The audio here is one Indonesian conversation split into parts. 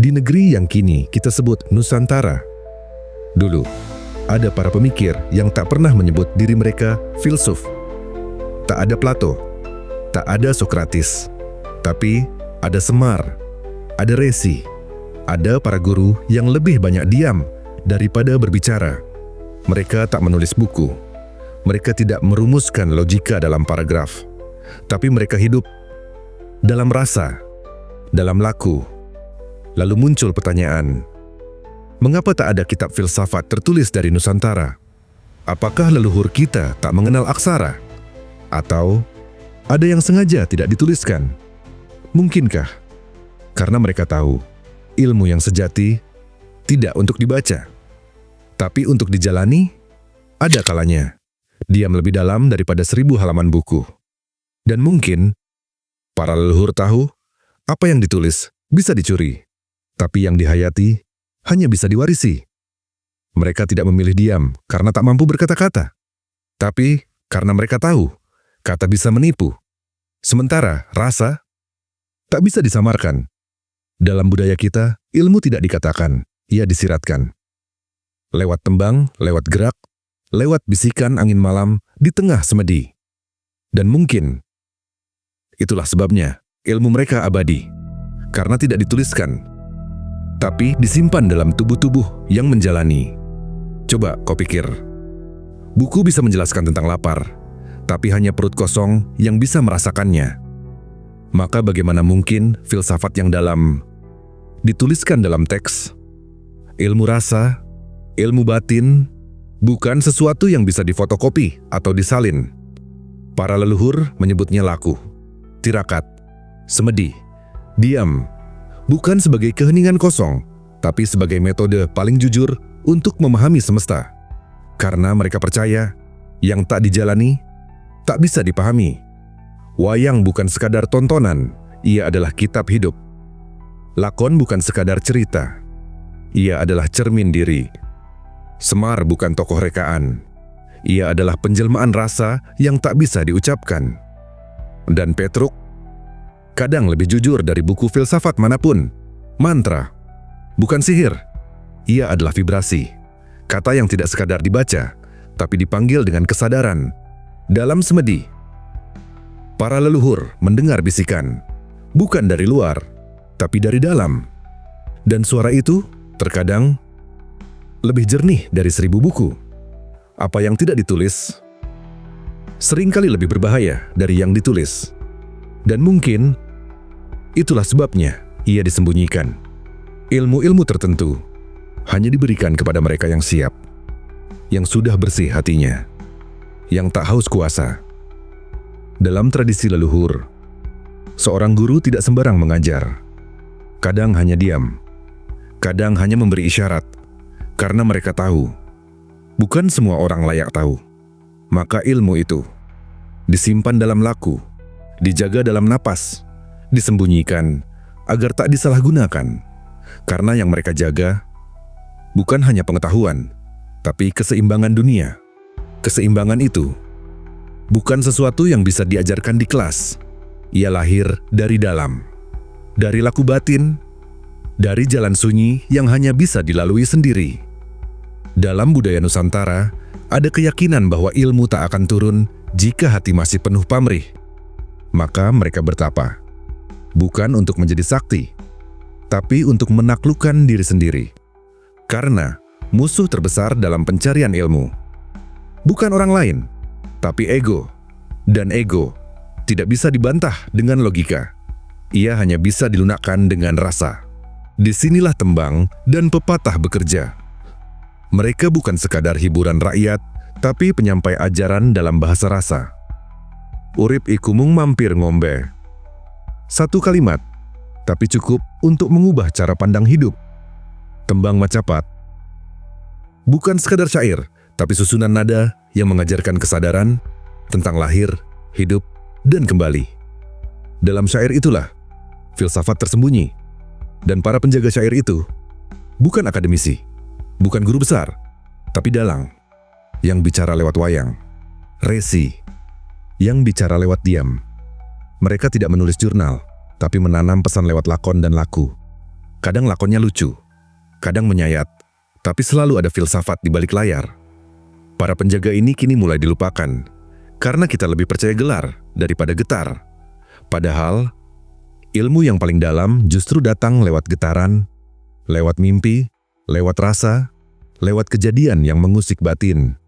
di negeri yang kini kita sebut Nusantara. Dulu, ada para pemikir yang tak pernah menyebut diri mereka filsuf. Tak ada Plato, tak ada Sokrates, tapi ada Semar, ada Resi, ada para guru yang lebih banyak diam daripada berbicara. Mereka tak menulis buku, mereka tidak merumuskan logika dalam paragraf, tapi mereka hidup dalam rasa, dalam laku. Lalu muncul pertanyaan, mengapa tak ada kitab filsafat tertulis dari Nusantara? Apakah leluhur kita tak mengenal aksara? Atau ada yang sengaja tidak dituliskan? Mungkinkah karena mereka tahu ilmu yang sejati tidak untuk dibaca, tapi untuk dijalani? Ada kalanya diam lebih dalam daripada 1000 halaman buku. Dan mungkin para leluhur tahu apa yang ditulis bisa dicuri, tapi yang dihayati hanya bisa diwarisi. Mereka tidak memilih diam karena tak mampu berkata-kata, tapi karena mereka tahu kata bisa menipu. Sementara rasa tak bisa disamarkan. Dalam budaya kita, ilmu tidak dikatakan, ia disiratkan. Lewat tembang, lewat gerak, lewat bisikan angin malam di tengah semedi. Dan mungkin itulah sebabnya ilmu mereka abadi, karena tidak dituliskan, tapi disimpan dalam tubuh-tubuh yang menjalani. Coba kau pikir, buku bisa menjelaskan tentang lapar, tapi hanya perut kosong yang bisa merasakannya. Maka bagaimana mungkin filsafat yang dalam dituliskan dalam teks? Ilmu rasa, ilmu batin, bukan sesuatu yang bisa difotokopi atau disalin. Para leluhur menyebutnya laku, tirakat, semedi, diam, bukan sebagai keheningan kosong, tapi sebagai metode paling jujur untuk memahami semesta. Karena mereka percaya, yang tak dijalani, tak bisa dipahami. Wayang bukan sekadar tontonan, ia adalah kitab hidup. Lakon bukan sekadar cerita, ia adalah cermin diri. Semar bukan tokoh rekaan, ia adalah penjelmaan rasa yang tak bisa diucapkan. Dan Petruk kadang lebih jujur dari buku filsafat manapun. Mantra bukan sihir, ia adalah vibrasi. Kata yang tidak sekadar dibaca, tapi dipanggil dengan kesadaran. Dalam semedi, para leluhur mendengar bisikan, bukan dari luar, tapi dari dalam. Dan suara itu terkadang lebih jernih dari 1000 buku. Apa yang tidak ditulis seringkali lebih berbahaya dari yang ditulis. Dan mungkin itulah sebabnya ia disembunyikan. Ilmu-ilmu tertentu hanya diberikan kepada mereka yang siap, yang sudah bersih hatinya, yang tak haus kuasa. Dalam tradisi leluhur, seorang guru tidak sembarang mengajar. Kadang hanya diam, kadang hanya memberi isyarat, karena mereka tahu bukan semua orang layak tahu. Maka ilmu itu disimpan dalam laku, dijaga dalam napas, disembunyikan agar tak disalahgunakan. Karena yang mereka jaga bukan hanya pengetahuan, tapi keseimbangan dunia. Keseimbangan itu bukan sesuatu yang bisa diajarkan di kelas. Ia lahir dari dalam, dari laku batin, dari jalan sunyi yang hanya bisa dilalui sendiri. Dalam budaya Nusantara, ada keyakinan bahwa ilmu tak akan turun jika hati masih penuh pamrih. Maka mereka bertapa, bukan untuk menjadi sakti, tapi untuk menaklukkan diri sendiri. Karena musuh terbesar dalam pencarian ilmu bukan orang lain, tapi ego. Dan ego tidak bisa dibantah dengan logika. Ia hanya bisa dilunakkan dengan rasa. Disinilah tembang dan pepatah bekerja. Mereka bukan sekadar hiburan rakyat, tapi penyampai ajaran dalam bahasa rasa. Urip iku mung mampir ngombe. Satu kalimat, tapi cukup untuk mengubah cara pandang hidup. Tembang Macapat bukan sekadar syair, tapi susunan nada yang mengajarkan kesadaran tentang lahir, hidup, dan kembali. Dalam syair itulah filsafat tersembunyi. Dan para penjaga syair itu bukan akademisi, bukan guru besar, tapi dalang yang bicara lewat wayang, resi yang bicara lewat diam. Mereka tidak menulis jurnal, tapi menanam pesan lewat lakon dan laku. Kadang lakonnya lucu, kadang menyayat, tapi selalu ada filsafat di balik layar. Para penjaga ini kini mulai dilupakan, karena kita lebih percaya gelar daripada getar. Padahal, ilmu yang paling dalam justru datang lewat getaran, lewat mimpi, lewat rasa, lewat kejadian yang mengusik batin.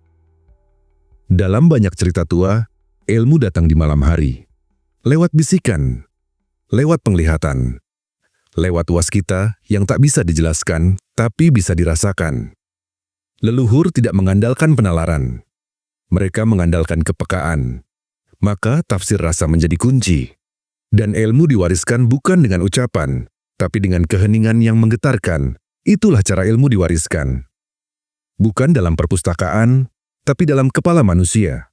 Dalam banyak cerita tua, ilmu datang di malam hari. Lewat bisikan, lewat penglihatan, lewat waskita yang tak bisa dijelaskan, tapi bisa dirasakan. Leluhur tidak mengandalkan penalaran. Mereka mengandalkan kepekaan. Maka tafsir rasa menjadi kunci. Dan ilmu diwariskan bukan dengan ucapan, tapi dengan keheningan yang menggetarkan. Itulah cara ilmu diwariskan. Bukan dalam perpustakaan, tapi dalam kepala manusia.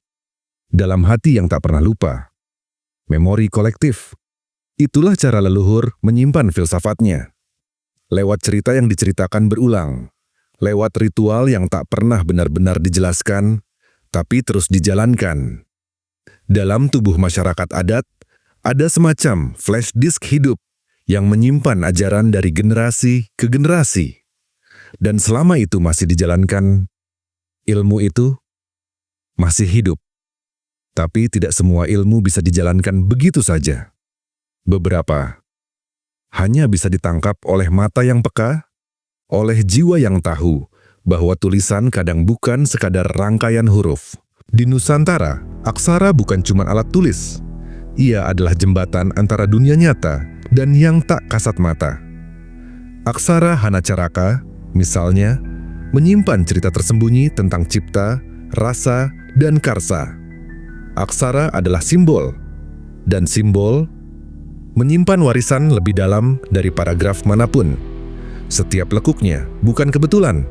Dalam hati yang tak pernah lupa. Memori kolektif. Itulah cara leluhur menyimpan filsafatnya. Lewat cerita yang diceritakan berulang. Lewat ritual yang tak pernah benar-benar dijelaskan, tapi terus dijalankan. Dalam tubuh masyarakat adat, ada semacam flash disk hidup yang menyimpan ajaran dari generasi ke generasi. Dan selama itu masih dijalankan, ilmu itu masih hidup. Tapi tidak semua ilmu bisa dijalankan begitu saja. Beberapa hanya bisa ditangkap oleh mata yang peka, oleh jiwa yang tahu bahwa tulisan kadang bukan sekadar rangkaian huruf. Di Nusantara, aksara bukan cuma alat tulis. Ia adalah jembatan antara dunia nyata dan yang tak kasat mata. Aksara Hanacaraka, misalnya, menyimpan cerita tersembunyi tentang cipta, rasa, dan karsa. Aksara adalah simbol, dan simbol menyimpan warisan lebih dalam dari paragraf manapun. Setiap lekuknya bukan kebetulan.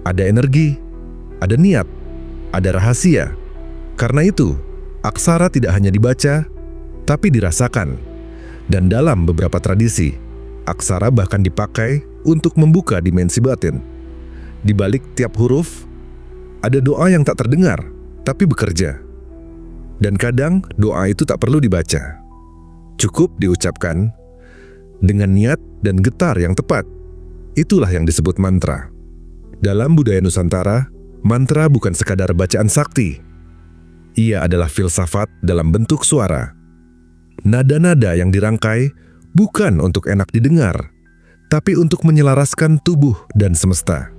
Ada energi, ada niat, ada rahasia. Karena itu, aksara tidak hanya dibaca, tapi dirasakan. Dan dalam beberapa tradisi, aksara bahkan dipakai untuk membuka dimensi batin. Di balik tiap huruf, ada doa yang tak terdengar, tapi bekerja. Dan kadang doa itu tak perlu dibaca. Cukup diucapkan dengan niat dan getar yang tepat. Itulah yang disebut mantra. Dalam budaya Nusantara, mantra bukan sekadar bacaan sakti. Ia adalah filsafat dalam bentuk suara. Nada-nada yang dirangkai bukan untuk enak didengar, tapi untuk menyelaraskan tubuh dan semesta.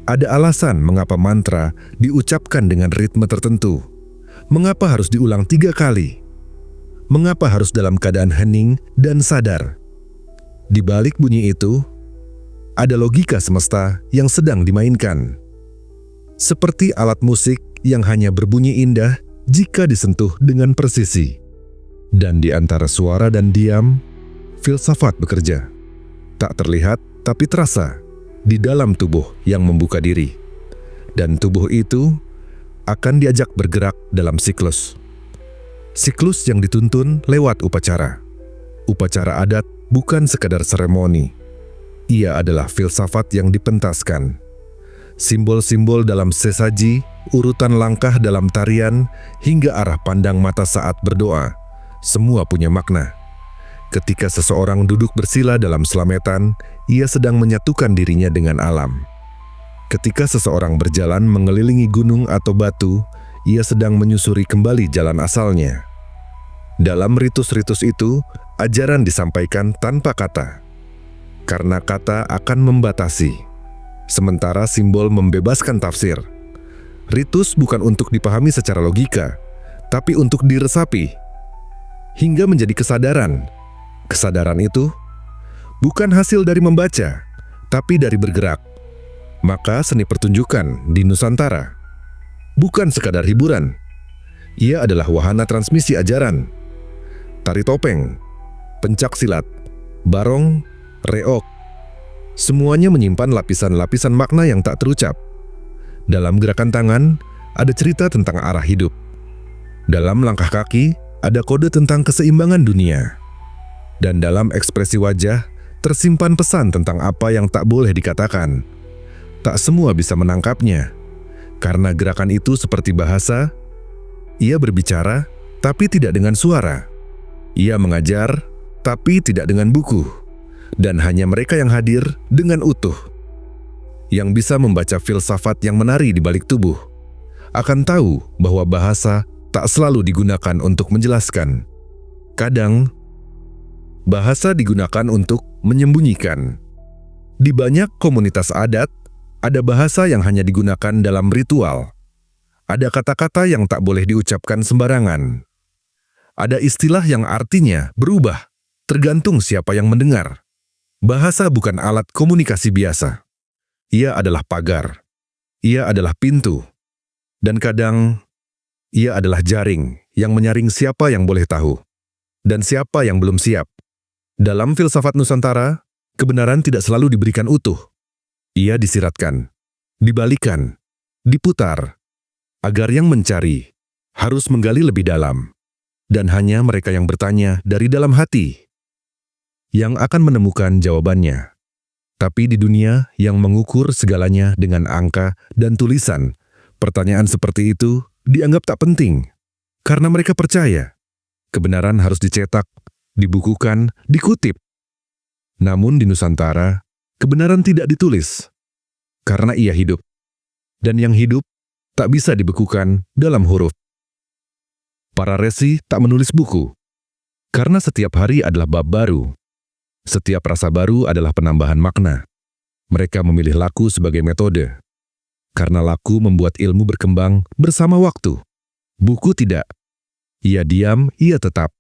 Ada alasan mengapa mantra diucapkan dengan ritme tertentu. Mengapa harus diulang 3 kali? Mengapa harus dalam keadaan hening dan sadar? Di balik bunyi itu, ada logika semesta yang sedang dimainkan. Seperti alat musik yang hanya berbunyi indah jika disentuh dengan presisi. Dan di antara suara dan diam, filsafat bekerja. Tak terlihat, tapi terasa di dalam tubuh yang membuka diri. Dan tubuh itu akan diajak bergerak dalam siklus. Siklus yang dituntun lewat upacara. Upacara adat bukan sekadar seremoni. Ia adalah filsafat yang dipentaskan. Simbol-simbol dalam sesaji, urutan langkah dalam tarian, hingga arah pandang mata saat berdoa, semua punya makna. Ketika seseorang duduk bersila dalam selametan, ia sedang menyatukan dirinya dengan alam. Ketika seseorang berjalan mengelilingi gunung atau batu, ia sedang menyusuri kembali jalan asalnya. Dalam ritus-ritus itu, ajaran disampaikan tanpa kata. Karena kata akan membatasi, sementara simbol membebaskan tafsir. Ritus bukan untuk dipahami secara logika, tapi untuk diresapi, hingga menjadi kesadaran. Kesadaran itu bukan hasil dari membaca, tapi dari bergerak. Maka seni pertunjukan di Nusantara bukan sekadar hiburan. Ia adalah wahana transmisi ajaran. Tari topeng, pencak silat, barong, reok, semuanya menyimpan lapisan-lapisan makna yang tak terucap. Dalam gerakan tangan, ada cerita tentang arah hidup. Dalam langkah kaki, ada kode tentang keseimbangan dunia. Dan dalam ekspresi wajah, tersimpan pesan tentang apa yang tak boleh dikatakan. Tak semua bisa menangkapnya. Karena gerakan itu seperti bahasa, ia berbicara, tapi tidak dengan suara. Ia mengajar, tapi tidak dengan buku. dan hanya mereka yang hadir dengan utuh, yang bisa membaca filsafat yang menari di balik tubuh, akan tahu bahwa bahasa tak selalu digunakan untuk menjelaskan. Kadang, bahasa digunakan untuk menyembunyikan. Di banyak komunitas adat, ada bahasa yang hanya digunakan dalam ritual. Ada kata-kata yang tak boleh diucapkan sembarangan. Ada istilah yang artinya berubah, tergantung siapa yang mendengar. Bahasa bukan alat komunikasi biasa. Ia adalah pagar. Ia adalah pintu. Dan kadang, ia adalah jaring yang menyaring siapa yang boleh tahu dan siapa yang belum siap. Dalam filsafat Nusantara, kebenaran tidak selalu diberikan utuh. Ia disiratkan, dibalikan, diputar, agar yang mencari harus menggali lebih dalam. Dan hanya mereka yang bertanya dari dalam hati yang akan menemukan jawabannya. Tapi di dunia yang mengukur segalanya dengan angka dan tulisan, pertanyaan seperti itu dianggap tak penting. Karena mereka percaya, kebenaran harus dicetak, dibukukan, dikutip. Namun di Nusantara, kebenaran tidak ditulis. Karena ia hidup. Dan yang hidup tak bisa dibekukan dalam huruf. Para resi tak menulis buku, karena setiap hari adalah bab baru. Setiap rasa baru adalah penambahan makna. Mereka memilih laku sebagai metode, karena laku membuat ilmu berkembang bersama waktu. Buku tidak. Ia diam, ia tetap.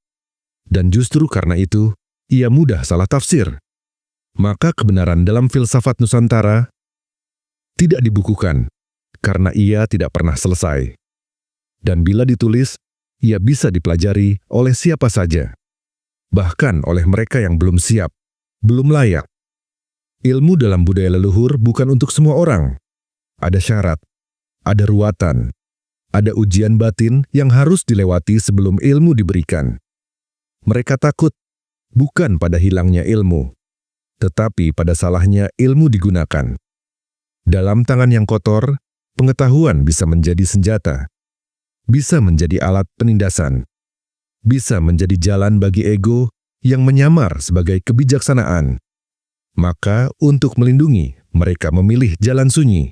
Dan justru karena itu, ia mudah salah tafsir. Maka kebenaran dalam filsafat Nusantara tidak dibukukan, karena ia tidak pernah selesai. Dan bila ditulis, ia bisa dipelajari oleh siapa saja, bahkan oleh mereka yang belum siap, belum layak. Ilmu dalam budaya leluhur bukan untuk semua orang. Ada syarat, ada ruatan, ada ujian batin yang harus dilewati sebelum ilmu diberikan. Mereka takut, bukan pada hilangnya ilmu, tetapi pada salahnya ilmu digunakan. Dalam tangan yang kotor, pengetahuan bisa menjadi senjata. Bisa menjadi alat penindasan, bisa menjadi jalan bagi ego yang menyamar sebagai kebijaksanaan. Maka untuk melindungi, mereka memilih jalan sunyi,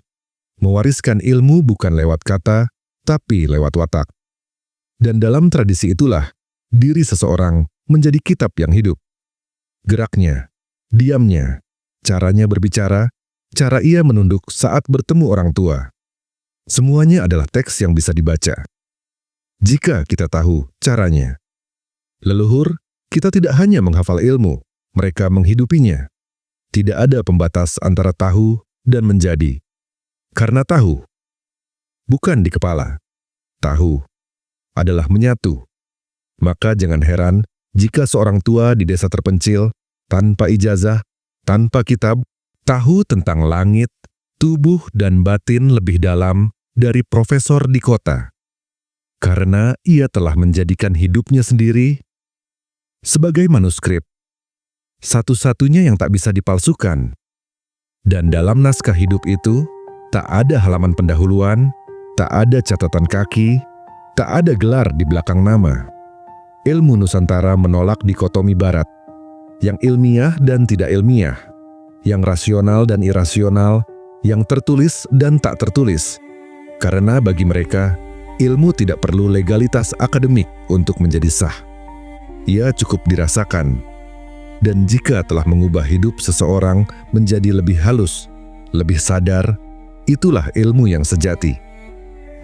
mewariskan ilmu bukan lewat kata, tapi lewat watak. Dan dalam tradisi itulah, diri seseorang menjadi kitab yang hidup. Geraknya, diamnya, caranya berbicara, cara ia menunduk saat bertemu orang tua. Semuanya adalah teks yang bisa dibaca. Jika kita tahu caranya. Leluhur, kita tidak hanya menghafal ilmu, mereka menghidupinya. Tidak ada pembatas antara tahu dan menjadi. Karena tahu, bukan di kepala. Tahu adalah menyatu. Maka jangan heran jika seorang tua di desa terpencil, tanpa ijazah, tanpa kitab, tahu tentang langit, tubuh dan batin lebih dalam dari profesor di kota. Karena ia telah menjadikan hidupnya sendiri sebagai manuskrip, satu-satunya yang tak bisa dipalsukan. Dan dalam naskah hidup itu, tak ada halaman pendahuluan, tak ada catatan kaki, tak ada gelar di belakang nama. Ilmu Nusantara menolak dikotomi barat, yang ilmiah dan tidak ilmiah, yang rasional dan irasional, yang tertulis dan tak tertulis. Karena bagi mereka, ilmu tidak perlu legalitas akademik untuk menjadi sah. Ia cukup dirasakan. Dan jika telah mengubah hidup seseorang menjadi lebih halus, lebih sadar, itulah ilmu yang sejati.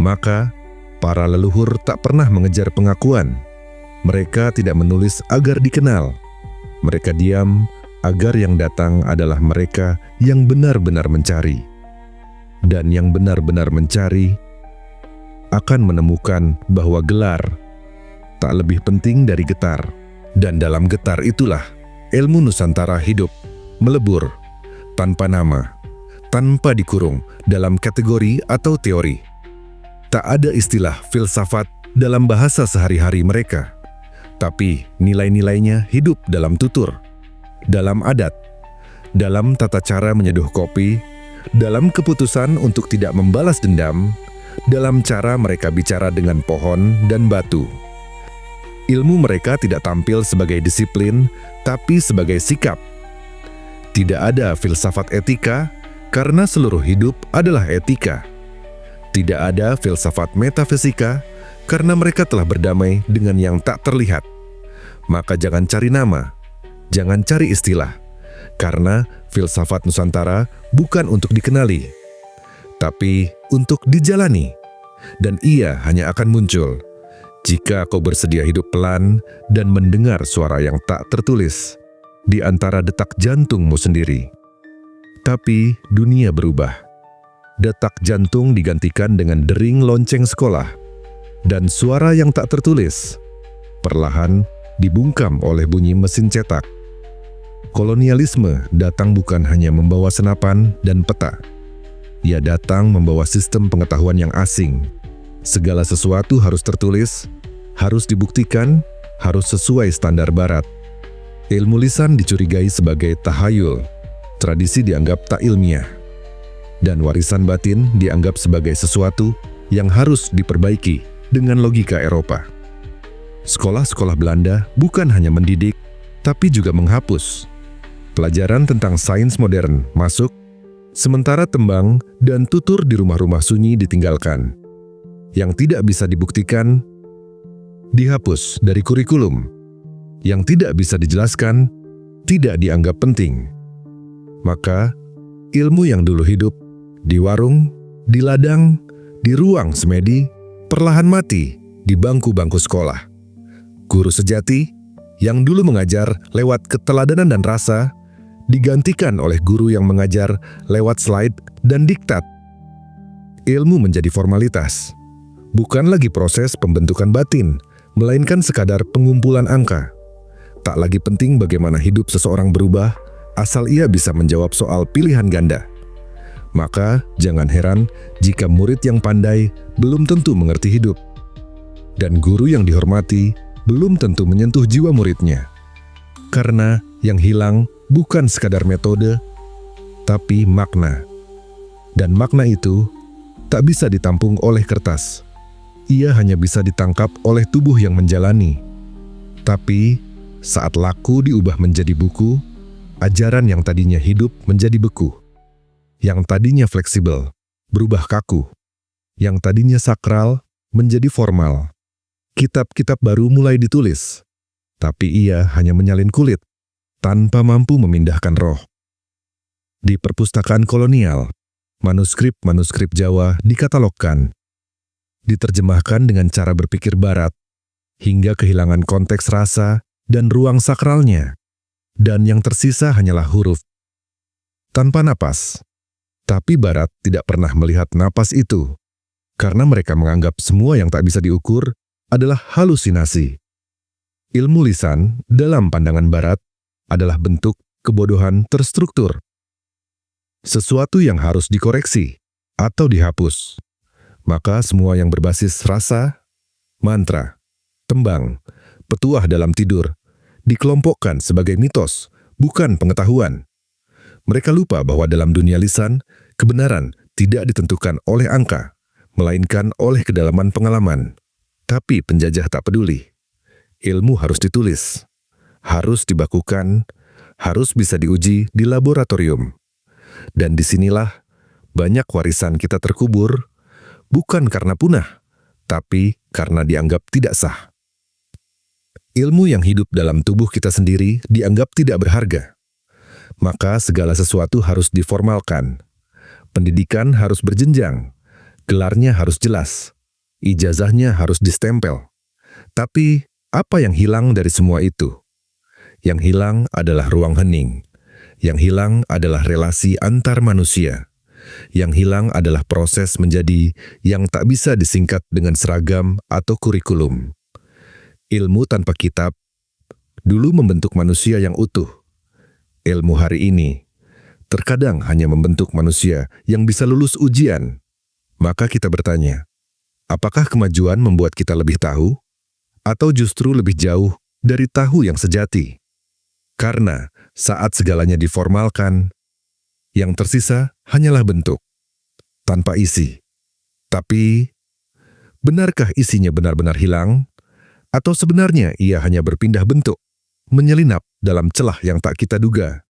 Maka, para leluhur tak pernah mengejar pengakuan. Mereka tidak menulis agar dikenal. Mereka diam agar yang datang adalah mereka yang benar-benar mencari. Dan yang benar-benar mencari akan menemukan bahwa gelar tak lebih penting dari getar. Dan dalam getar itulah ilmu Nusantara hidup, melebur, tanpa nama, tanpa dikurung dalam kategori atau teori. Tak ada istilah filsafat dalam bahasa sehari-hari mereka, tapi nilai-nilainya hidup dalam tutur, dalam adat, dalam tata cara menyeduh kopi, dalam keputusan untuk tidak membalas dendam, dalam cara mereka bicara dengan pohon dan batu. Ilmu mereka tidak tampil sebagai disiplin, tapi sebagai sikap. Tidak ada filsafat etika karena seluruh hidup adalah etika. Tidak ada filsafat metafisika karena mereka telah berdamai dengan yang tak terlihat. Maka jangan cari nama, jangan cari istilah, karena filsafat Nusantara bukan untuk dikenali, tapi untuk dijalani. Dan ia hanya akan muncul jika kau bersedia hidup pelan dan mendengar suara yang tak tertulis di antara detak jantungmu sendiri. Tapi dunia berubah. Detak jantung digantikan dengan dering lonceng sekolah, dan suara yang tak tertulis perlahan dibungkam oleh bunyi mesin cetak. Kolonialisme datang bukan hanya membawa senapan dan peta. Ia datang membawa sistem pengetahuan yang asing. Segala sesuatu harus tertulis, harus dibuktikan, harus sesuai standar barat. Ilmu lisan dicurigai sebagai tahayul, tradisi dianggap tak ilmiah, dan warisan batin dianggap sebagai sesuatu yang harus diperbaiki dengan logika Eropa. Sekolah-sekolah Belanda bukan hanya mendidik, tapi juga menghapus. Pelajaran tentang sains modern masuk, sementara tembang dan tutur di rumah-rumah sunyi ditinggalkan. Yang tidak bisa dibuktikan, dihapus dari kurikulum. Yang tidak bisa dijelaskan, tidak dianggap penting. Maka, ilmu yang dulu hidup di warung, di ladang, di ruang semedi, perlahan mati di bangku-bangku sekolah. Guru sejati yang dulu mengajar lewat keteladanan dan rasa, digantikan oleh guru yang mengajar lewat slide dan diktat. Ilmu menjadi formalitas, bukan lagi proses pembentukan batin, melainkan sekadar pengumpulan angka. Tak lagi penting bagaimana hidup seseorang berubah, asal ia bisa menjawab soal pilihan ganda. Maka jangan heran jika murid yang pandai belum tentu mengerti hidup, dan guru yang dihormati belum tentu menyentuh jiwa muridnya. Karena yang hilang bukan sekadar metode, tapi makna. Dan makna itu tak bisa ditampung oleh kertas. Ia hanya bisa ditangkap oleh tubuh yang menjalani. Tapi saat laku diubah menjadi buku, ajaran yang tadinya hidup menjadi beku. Yang tadinya fleksibel berubah kaku. Yang tadinya sakral menjadi formal. Kitab-kitab baru mulai ditulis, tapi ia hanya menyalin kulit, tanpa mampu memindahkan roh. Di perpustakaan kolonial, manuskrip-manuskrip Jawa dikatalogkan, diterjemahkan dengan cara berpikir barat, hingga kehilangan konteks rasa dan ruang sakralnya, dan yang tersisa hanyalah huruf. Tanpa napas. Tapi barat tidak pernah melihat napas itu, karena mereka menganggap semua yang tak bisa diukur adalah halusinasi. Ilmu lisan dalam pandangan barat adalah bentuk kebodohan terstruktur. Sesuatu yang harus dikoreksi atau dihapus. Maka semua yang berbasis rasa, mantra, tembang, petuah dalam tidur, dikelompokkan sebagai mitos, bukan pengetahuan. Mereka lupa bahwa dalam dunia lisan, kebenaran tidak ditentukan oleh angka, melainkan oleh kedalaman pengalaman. Tapi penjajah tak peduli. Ilmu harus ditulis, harus dibakukan, harus bisa diuji di laboratorium. Dan disinilah banyak warisan kita terkubur, bukan karena punah, tapi karena dianggap tidak sah. Ilmu yang hidup dalam tubuh kita sendiri dianggap tidak berharga. Maka segala sesuatu harus diformalkan. Pendidikan harus berjenjang, gelarnya harus jelas, ijazahnya harus distempel. Tapi apa yang hilang dari semua itu? Yang hilang adalah ruang hening. Yang hilang adalah relasi antar manusia. Yang hilang adalah proses menjadi yang tak bisa disingkat dengan seragam atau kurikulum. Ilmu tanpa kitab dulu membentuk manusia yang utuh. Ilmu hari ini terkadang hanya membentuk manusia yang bisa lulus ujian. Maka kita bertanya, apakah kemajuan membuat kita lebih tahu? Atau justru lebih jauh dari tahu yang sejati? Karena saat segalanya diformalkan, yang tersisa hanyalah bentuk, tanpa isi. Tapi, benarkah isinya benar-benar hilang? Atau sebenarnya ia hanya berpindah bentuk, menyelinap dalam celah yang tak kita duga?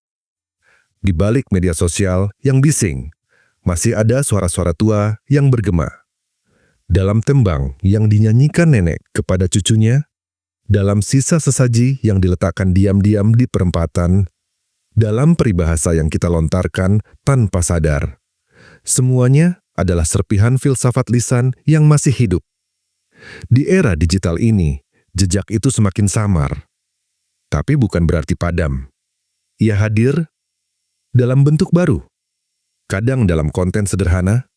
di balik media sosial yang bising, masih ada suara-suara tua yang bergema. Dalam tembang yang dinyanyikan nenek kepada cucunya, dalam sisa sesaji yang diletakkan diam-diam di perempatan, dalam peribahasa yang kita lontarkan tanpa sadar. Semuanya adalah serpihan filsafat lisan yang masih hidup. Di era digital ini, jejak itu semakin samar. Tapi bukan berarti padam. Ia hadir dalam bentuk baru. Kadang dalam konten sederhana,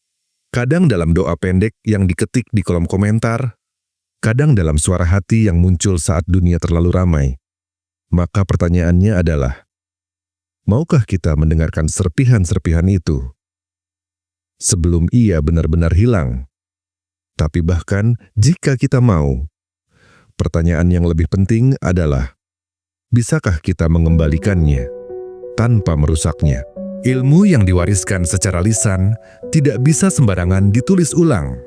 kadang dalam doa pendek yang diketik di kolom komentar, kadang dalam suara hati yang muncul saat dunia terlalu ramai. Maka pertanyaannya adalah, maukah kita mendengarkan serpihan-serpihan itu sebelum ia benar-benar hilang? Tapi bahkan jika kita mau, pertanyaan yang lebih penting adalah, bisakah kita mengembalikannya tanpa merusaknya? Ilmu yang diwariskan secara lisan tidak bisa sembarangan ditulis ulang.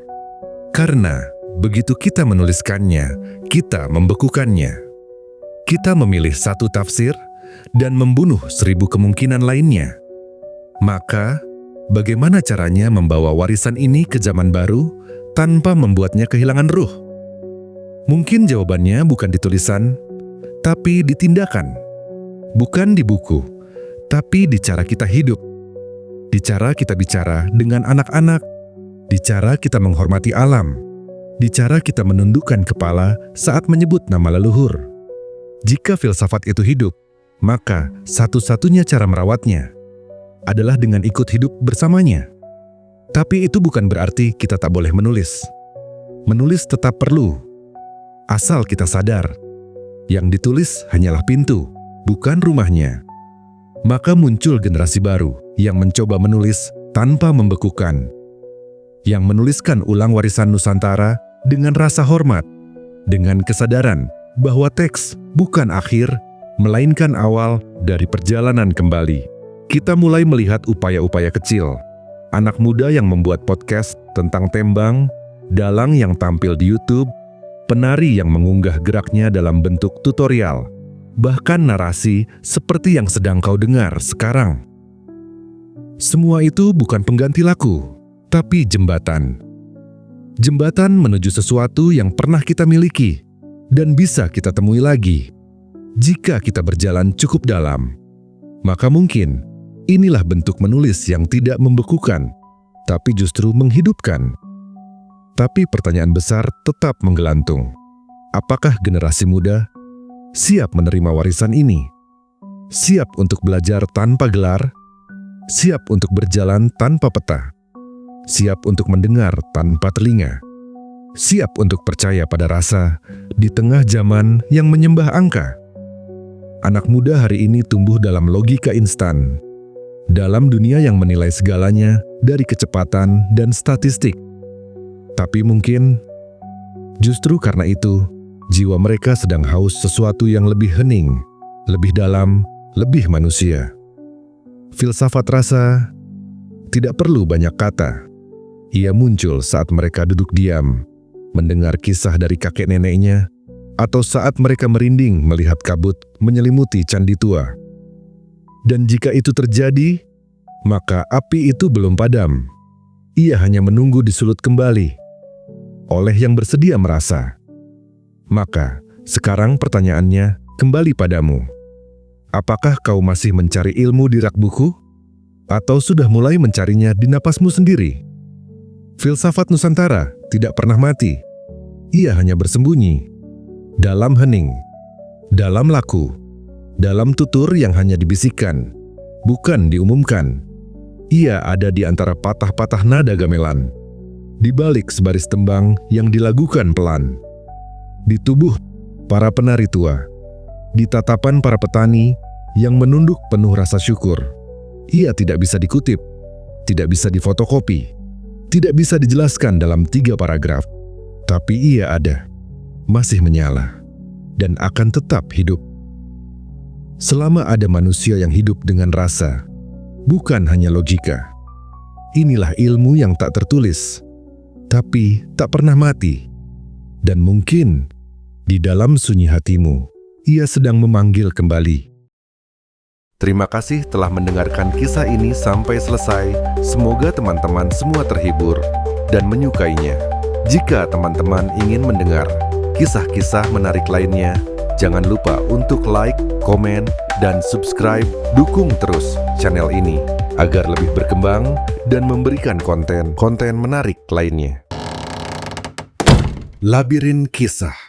Karena begitu kita menuliskannya, kita membekukannya. Kita memilih satu tafsir dan membunuh 1000 kemungkinan lainnya. Maka, bagaimana caranya membawa warisan ini ke zaman baru tanpa membuatnya kehilangan ruh? Mungkin jawabannya bukan di tulisan, tapi di tindakan. Bukan di buku, tapi di cara kita hidup. Di cara kita bicara dengan anak-anak. Di cara kita menghormati alam. Di cara kita menundukkan kepala saat menyebut nama leluhur. Jika filsafat itu hidup, maka satu-satunya cara merawatnya adalah dengan ikut hidup bersamanya. Tapi itu bukan berarti kita tak boleh menulis. Menulis tetap perlu, asal kita sadar, yang ditulis hanyalah pintu, bukan rumahnya. Maka muncul generasi baru yang mencoba menulis tanpa membekukan. Yang menuliskan ulang warisan Nusantara dengan rasa hormat, dengan kesadaran bahwa teks bukan akhir, melainkan awal dari perjalanan kembali. Kita mulai melihat upaya-upaya kecil. Anak muda yang membuat podcast tentang tembang, dalang yang tampil di YouTube, penari yang mengunggah geraknya dalam bentuk tutorial, bahkan narasi seperti yang sedang kau dengar sekarang. Semua itu bukan pengganti laku, tapi jembatan. Jembatan menuju sesuatu yang pernah kita miliki dan bisa kita temui lagi. Jika kita berjalan cukup dalam, maka mungkin inilah bentuk menulis yang tidak membekukan, tapi justru menghidupkan. Tapi pertanyaan besar tetap menggelantung. Apakah generasi muda siap menerima warisan ini? Siap untuk belajar tanpa gelar? Siap untuk berjalan tanpa peta? Siap untuk mendengar tanpa telinga? Siap untuk percaya pada rasa di tengah zaman yang menyembah angka? Anak muda hari ini tumbuh dalam logika instan, dalam dunia yang menilai segalanya dari kecepatan dan statistik. Tapi mungkin justru karena itu, jiwa mereka sedang haus sesuatu yang lebih hening, lebih dalam, lebih manusia. Filsafat rasa tidak perlu banyak kata. Ia muncul saat mereka duduk diam, mendengar kisah dari kakek neneknya, atau saat mereka merinding melihat kabut menyelimuti candi tua. Dan jika itu terjadi, maka api itu belum padam. Ia hanya menunggu disulut kembali oleh yang bersedia merasa. Maka, sekarang pertanyaannya kembali padamu. Apakah kau masih mencari ilmu di rak buku? Atau sudah mulai mencarinya di napasmu sendiri? Filsafat Nusantara tidak pernah mati. Ia hanya bersembunyi dalam hening, dalam laku, dalam tutur yang hanya dibisikkan, bukan diumumkan. Ia ada di antara patah-patah nada gamelan, di balik sebaris tembang yang dilagukan pelan, di tubuh para penari tua, di tatapan para petani yang menunduk penuh rasa syukur. Ia tidak bisa dikutip, tidak bisa difotokopi, tidak bisa dijelaskan dalam 3 paragraf. Tapi ia ada, masih menyala, dan akan tetap hidup. Selama ada manusia yang hidup dengan rasa, bukan hanya logika. Inilah ilmu yang tak tertulis, tapi tak pernah mati. Dan mungkin di dalam sunyi hatimu, ia sedang memanggil kembali. Terima kasih telah mendengarkan kisah ini sampai selesai. Semoga teman-teman semua terhibur dan menyukainya. Jika teman-teman ingin mendengar kisah-kisah menarik lainnya, jangan lupa untuk like, komen, dan subscribe. Dukung terus channel ini agar lebih berkembang dan memberikan konten-konten menarik lainnya. Labirin Kisah.